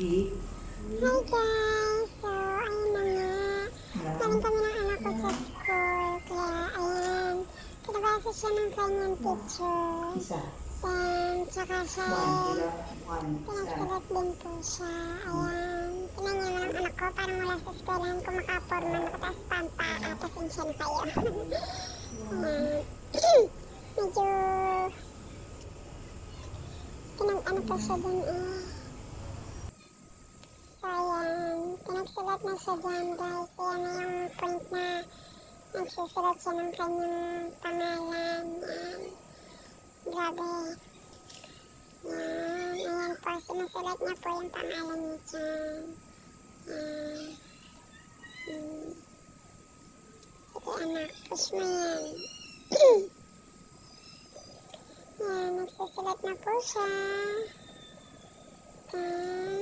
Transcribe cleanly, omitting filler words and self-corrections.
Hi guys! So, ayun na nga. Galing kami ng anak ko sa school. Kaya, ayan. Pinabasa siya ng kanyang teacher. And, tsaka siya, pinagsulat din po siya. Ayan. Tingnan niyo ng anak ko. Parang wala sa eskwelahan ko makaporma. Nakataas pa ang paa. Pasensya na kayo. Medyo, ano pa siya dun So, ayan. Pinagsulat na siya dyan, guys. Ayan na yung point na nagsusulat siya ng kanyang pangalan. Ayan. Grabe. Ayan. Ayan po. Sinusulat niya po yung pangalan niya dyan. Ayan. Sige, anak. Push mo yan. Ayan. Nagsusulat na po siya. Ayan.